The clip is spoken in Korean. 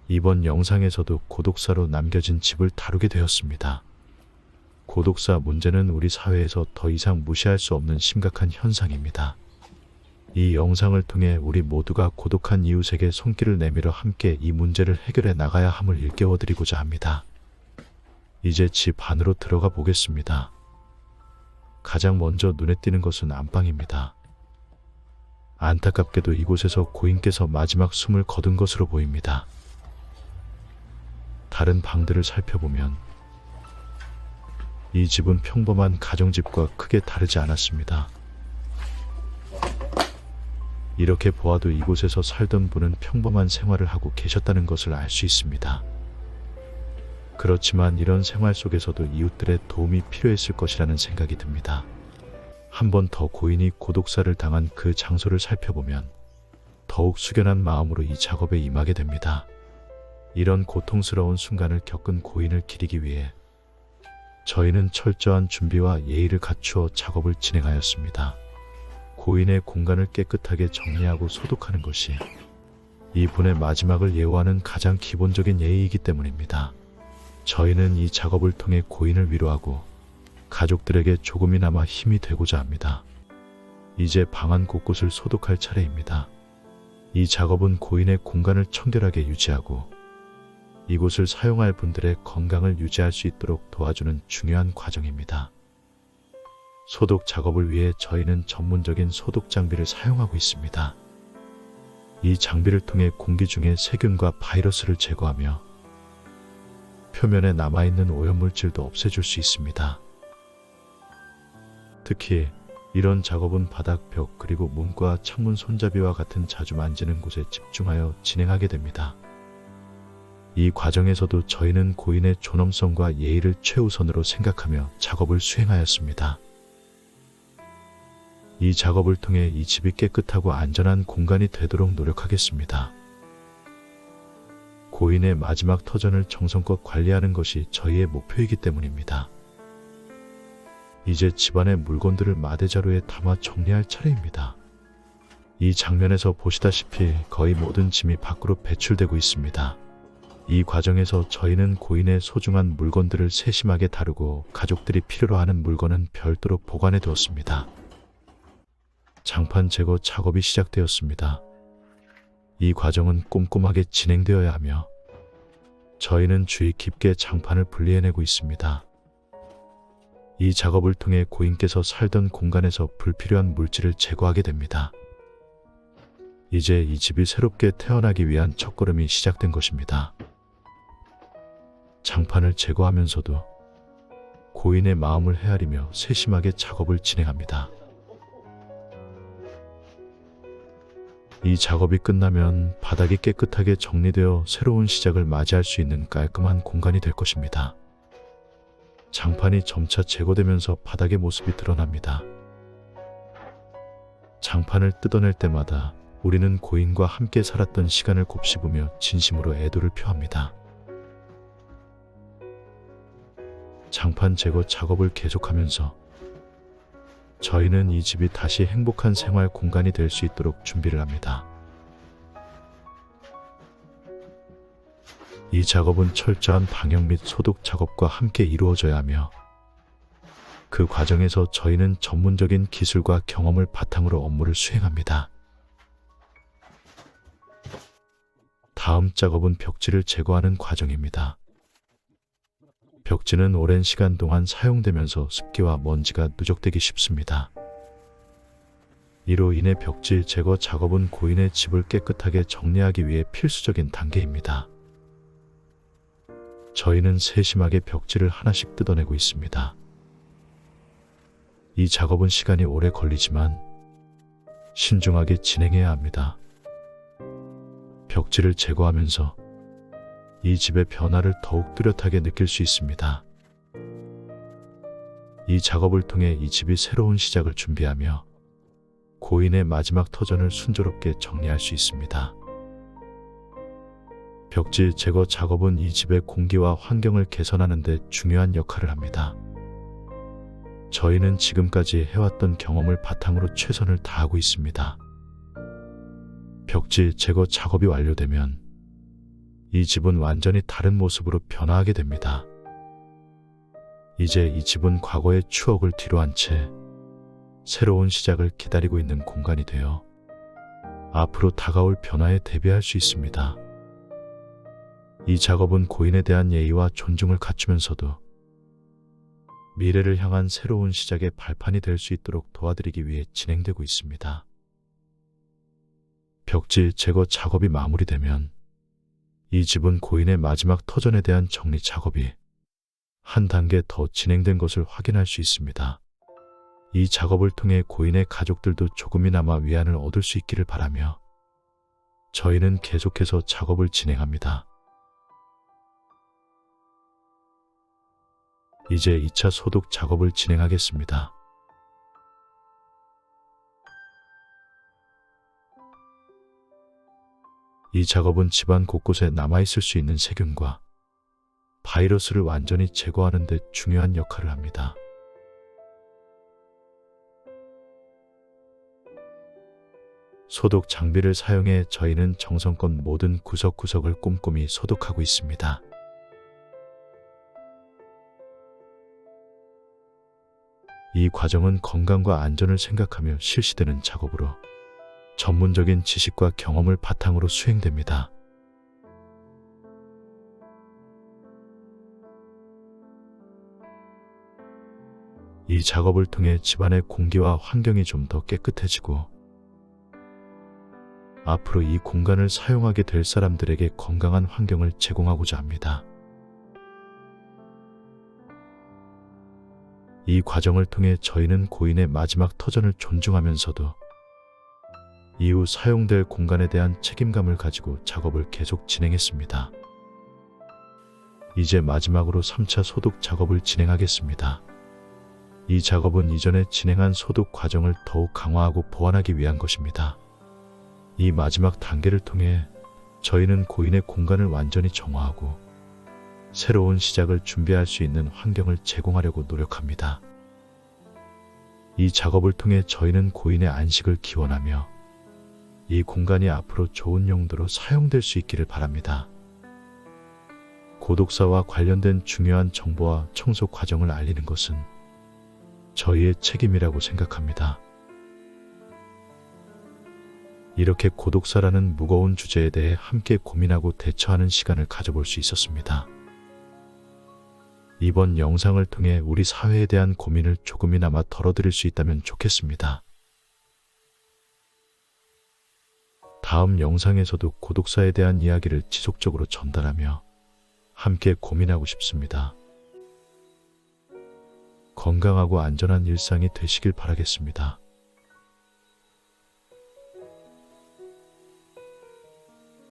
이번 영상에서도 고독사로 남겨진 집을 다루게 되었습니다. 고독사 문제는 우리 사회에서 더 이상 무시할 수 없는 심각한 현상입니다. 이 영상을 통해 우리 모두가 고독한 이웃에게 손길을 내밀어 함께 이 문제를 해결해 나가야 함을 일깨워드리고자 합니다. 이제 집 안으로 들어가 보겠습니다. 가장 먼저 눈에 띄는 것은 안방입니다. 안타깝게도 이곳에서 고인께서 마지막 숨을 거둔 것으로 보입니다. 다른 방들을 살펴보면 이 집은 평범한 가정집과 크게 다르지 않았습니다. 이렇게 보아도 이곳에서 살던 분은 평범한 생활을 하고 계셨다는 것을 알 수 있습니다. 그렇지만 이런 생활 속에서도 이웃들의 도움이 필요했을 것이라는 생각이 듭니다. 한 번 더 고인이 고독사를 당한 그 장소를 살펴보면 더욱 숙연한 마음으로 이 작업에 임하게 됩니다. 이런 고통스러운 순간을 겪은 고인을 기리기 위해 저희는 철저한 준비와 예의를 갖추어 작업을 진행하였습니다. 고인의 공간을 깨끗하게 정리하고 소독하는 것이 이분의 마지막을 예우하는 가장 기본적인 예의이기 때문입니다. 저희는 이 작업을 통해 고인을 위로하고 가족들에게 조금이나마 힘이 되고자 합니다. 이제 방 안 곳곳을 소독할 차례입니다. 이 작업은 고인의 공간을 청결하게 유지하고 이곳을 사용할 분들의 건강을 유지할 수 있도록 도와주는 중요한 과정입니다. 소독 작업을 위해 저희는 전문적인 소독 장비를 사용하고 있습니다. 이 장비를 통해 공기 중에 세균과 바이러스를 제거하며 표면에 남아있는 오염물질도 없애줄 수 있습니다. 특히 이런 작업은 바닥, 벽, 그리고 문과 창문 손잡이와 같은 자주 만지는 곳에 집중하여 진행하게 됩니다. 이 과정에서도 저희는 고인의 존엄성과 예의를 최우선으로 생각하며 작업을 수행하였습니다. 이 작업을 통해 이 집이 깨끗하고 안전한 공간이 되도록 노력하겠습니다. 고인의 마지막 터전을 정성껏 관리하는 것이 저희의 목표이기 때문입니다. 이제 집안의 물건들을 마대자루에 담아 정리할 차례입니다. 이 장면에서 보시다시피 거의 모든 짐이 밖으로 배출되고 있습니다. 이 과정에서 저희는 고인의 소중한 물건들을 세심하게 다루고 가족들이 필요로 하는 물건은 별도로 보관해 두었습니다. 장판 제거 작업이 시작되었습니다. 이 과정은 꼼꼼하게 진행되어야 하며 저희는 주의 깊게 장판을 분리해내고 있습니다. 이 작업을 통해 고인께서 살던 공간에서 불필요한 물질을 제거하게 됩니다. 이제 이 집이 새롭게 태어나기 위한 첫걸음이 시작된 것입니다. 장판을 제거하면서도 고인의 마음을 헤아리며 세심하게 작업을 진행합니다. 이 작업이 끝나면 바닥이 깨끗하게 정리되어 새로운 시작을 맞이할 수 있는 깔끔한 공간이 될 것입니다. 장판이 점차 제거되면서 바닥의 모습이 드러납니다. 장판을 뜯어낼 때마다 우리는 고인과 함께 살았던 시간을 곱씹으며 진심으로 애도를 표합니다. 장판 제거 작업을 계속하면서 저희는 이 집이 다시 행복한 생활 공간이 될 수 있도록 준비를 합니다. 이 작업은 철저한 방역 및 소독 작업과 함께 이루어져야 하며 그 과정에서 저희는 전문적인 기술과 경험을 바탕으로 업무를 수행합니다. 다음 작업은 벽지를 제거하는 과정입니다. 벽지는 오랜 시간 동안 사용되면서 습기와 먼지가 누적되기 쉽습니다. 이로 인해 벽지 제거 작업은 고인의 집을 깨끗하게 정리하기 위해 필수적인 단계입니다. 저희는 세심하게 벽지를 하나씩 뜯어내고 있습니다. 이 작업은 시간이 오래 걸리지만 신중하게 진행해야 합니다. 벽지를 제거하면서 이 집의 변화를 더욱 뚜렷하게 느낄 수 있습니다. 이 작업을 통해 이 집이 새로운 시작을 준비하며 고인의 마지막 터전을 순조롭게 정리할 수 있습니다. 벽지 제거 작업은 이 집의 공기와 환경을 개선하는 데 중요한 역할을 합니다. 저희는 지금까지 해왔던 경험을 바탕으로 최선을 다하고 있습니다. 벽지 제거 작업이 완료되면 이 집은 완전히 다른 모습으로 변화하게 됩니다. 이제 이 집은 과거의 추억을 뒤로한 채 새로운 시작을 기다리고 있는 공간이 되어 앞으로 다가올 변화에 대비할 수 있습니다. 이 작업은 고인에 대한 예의와 존중을 갖추면서도 미래를 향한 새로운 시작의 발판이 될 수 있도록 도와드리기 위해 진행되고 있습니다. 벽지 제거 작업이 마무리되면 이 집은 고인의 마지막 터전에 대한 정리 작업이 한 단계 더 진행된 것을 확인할 수 있습니다. 이 작업을 통해 고인의 가족들도 조금이나마 위안을 얻을 수 있기를 바라며 저희는 계속해서 작업을 진행합니다. 이제 2차 소독 작업을 진행하겠습니다. 이 작업은 집안 곳곳에 남아있을 수 있는 세균과 바이러스를 완전히 제거하는 데 중요한 역할을 합니다. 소독 장비를 사용해 저희는 정성껏 모든 구석구석을 꼼꼼히 소독하고 있습니다. 이 과정은 건강과 안전을 생각하며 실시되는 작업으로 전문적인 지식과 경험을 바탕으로 수행됩니다. 이 작업을 통해 집안의 공기와 환경이 좀 더 깨끗해지고 앞으로 이 공간을 사용하게 될 사람들에게 건강한 환경을 제공하고자 합니다. 이 과정을 통해 저희는 고인의 마지막 터전을 존중하면서도 이후 사용될 공간에 대한 책임감을 가지고 작업을 계속 진행했습니다. 이제 마지막으로 3차 소독 작업을 진행하겠습니다. 이 작업은 이전에 진행한 소독 과정을 더욱 강화하고 보완하기 위한 것입니다. 이 마지막 단계를 통해 저희는 고인의 공간을 완전히 정화하고 새로운 시작을 준비할 수 있는 환경을 제공하려고 노력합니다. 이 작업을 통해 저희는 고인의 안식을 기원하며 이 공간이 앞으로 좋은 용도로 사용될 수 있기를 바랍니다. 고독사와 관련된 중요한 정보와 청소 과정을 알리는 것은 저희의 책임이라고 생각합니다. 이렇게 고독사라는 무거운 주제에 대해 함께 고민하고 대처하는 시간을 가져볼 수 있었습니다. 이번 영상을 통해 우리 사회에 대한 고민을 조금이나마 덜어드릴 수 있다면 좋겠습니다. 다음 영상에서도 고독사에 대한 이야기를 지속적으로 전달하며 함께 고민하고 싶습니다. 건강하고 안전한 일상이 되시길 바라겠습니다.